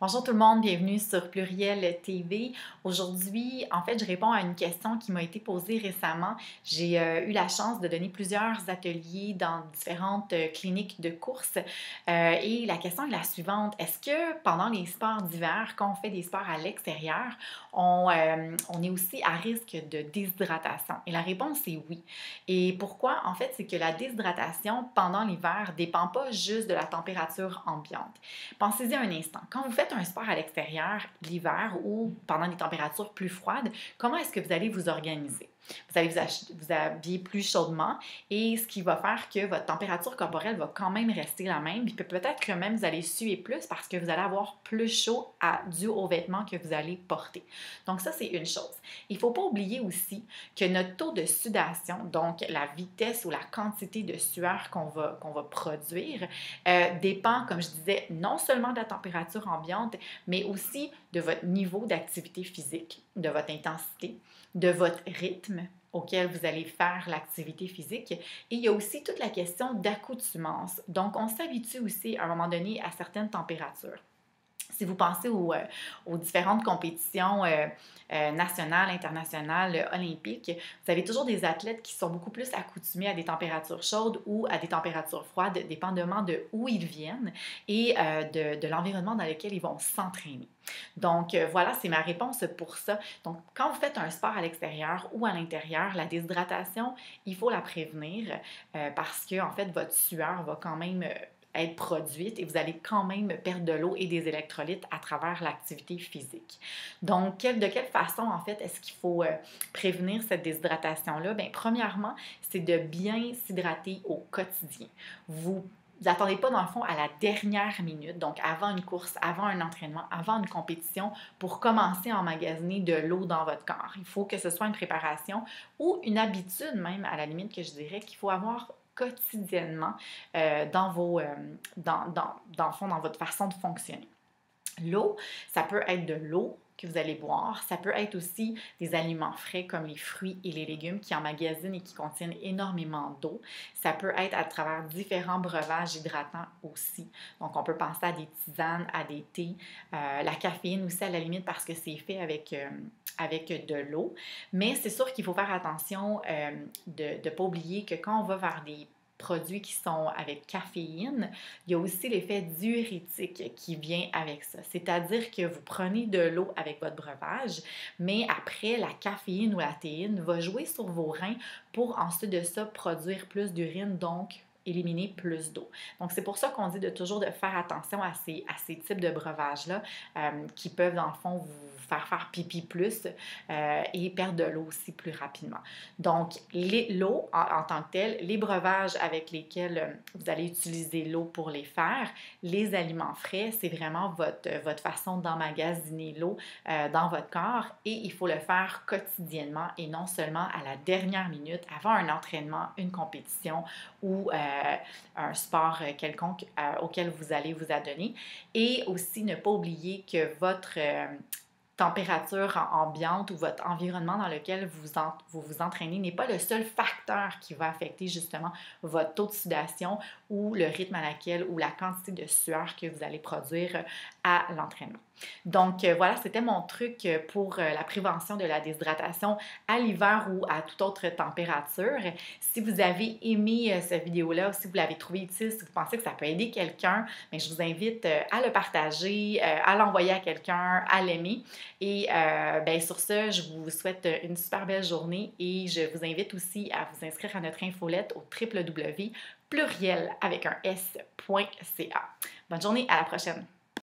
Bonjour tout le monde, bienvenue sur Pluriel TV. Aujourd'hui, en fait, je réponds à une question qui m'a été posée récemment. J'ai eu la chance de donner plusieurs ateliers dans différentes cliniques de course et la question est la suivante. Est-ce que pendant les sports d'hiver, quand on fait des sports à l'extérieur, on est aussi à risque de déshydratation? Et la réponse est oui. Et pourquoi? En fait, c'est que la déshydratation pendant l'hiver ne dépend pas juste de la température ambiante. Pensez-y un instant. Quand vous faites un sport à l'extérieur l'hiver ou pendant des températures plus froides, comment est-ce que vous allez vous organiser? Vous allez vous habiller plus chaudement et ce qui va faire que votre température corporelle va quand même rester la même. Puis peut-être que même vous allez suer plus parce que vous allez avoir plus chaud dû aux vêtements que vous allez porter. Donc ça, c'est une chose. Il ne faut pas oublier aussi que notre taux de sudation, donc la vitesse ou la quantité de sueur qu'on va produire, dépend, comme je disais, non seulement de la température ambiante, mais aussi de votre niveau d'activité physique, de votre intensité, de votre rythme auquel vous allez faire l'activité physique. Et il y a aussi toute la question d'accoutumance. Donc, on s'habitue aussi à un moment donné à certaines températures. Si vous pensez aux différentes compétitions nationales, internationales, olympiques, vous avez toujours des athlètes qui sont beaucoup plus accoutumés à des températures chaudes ou à des températures froides, dépendamment de où ils viennent et de l'environnement dans lequel ils vont s'entraîner. Donc, voilà, c'est ma réponse pour ça. Donc, quand vous faites un sport à l'extérieur ou à l'intérieur, la déshydratation, il faut la prévenir parce que, en fait, votre sueur va quand même être produite et vous allez quand même perdre de l'eau et des électrolytes à travers l'activité physique. Donc, de quelle façon, en fait, est-ce qu'il faut prévenir cette déshydratation-là? Bien, premièrement, c'est de bien s'hydrater au quotidien. Vous n'attendez pas, dans le fond, à la dernière minute, donc avant une course, avant un entraînement, avant une compétition, pour commencer à emmagasiner de l'eau dans votre corps. Il faut que ce soit une préparation ou une habitude même, à la limite, que je dirais qu'il faut avoir quotidiennement dans le fond, dans votre façon de fonctionner. L'eau, ça peut être de l'eau que vous allez boire. Ça peut être aussi des aliments frais comme les fruits et les légumes qui emmagasinent et qui contiennent énormément d'eau. Ça peut être à travers différents breuvages hydratants aussi. Donc, on peut penser à des tisanes, à des thés, la caféine aussi à la limite parce que c'est fait avec de l'eau. Mais c'est sûr qu'il faut faire attention de ne pas oublier que quand on va vers des produits qui sont avec caféine, il y a aussi l'effet diurétique qui vient avec ça. C'est-à-dire que vous prenez de l'eau avec votre breuvage, mais après, la caféine ou la théine va jouer sur vos reins pour ensuite de ça produire plus d'urine, donc éliminer plus d'eau. Donc, c'est pour ça qu'on dit toujours de faire attention à ces types de breuvages-là qui peuvent, dans le fond, vous faire pipi plus et perdre de l'eau aussi plus rapidement. Donc, l'eau en tant que telle, les breuvages avec lesquels vous allez utiliser l'eau pour les faire, les aliments frais, c'est vraiment votre façon d'emmagasiner l'eau dans votre corps et il faut le faire quotidiennement et non seulement à la dernière minute avant un entraînement, une compétition ou un sport quelconque auquel vous allez vous adonner. Et aussi, ne pas oublier que votre température ambiante ou votre environnement dans lequel vous vous entraînez n'est pas le seul facteur qui va affecter justement votre taux de sudation ou le rythme à laquelle ou la quantité de sueur que vous allez produire à l'entraînement. Donc voilà, c'était mon truc pour la prévention de la déshydratation à l'hiver ou à toute autre température. Si vous avez aimé cette vidéo-là, si vous l'avez trouvé utile, si vous pensez que ça peut aider quelqu'un, bien, je vous invite à le partager, à l'envoyer à quelqu'un, à l'aimer. Et bien, sur ce, je vous souhaite une super belle journée et je vous invite aussi à vous inscrire à notre infolette au www.pluriel avec un s.ca. Bonne journée, à la prochaine!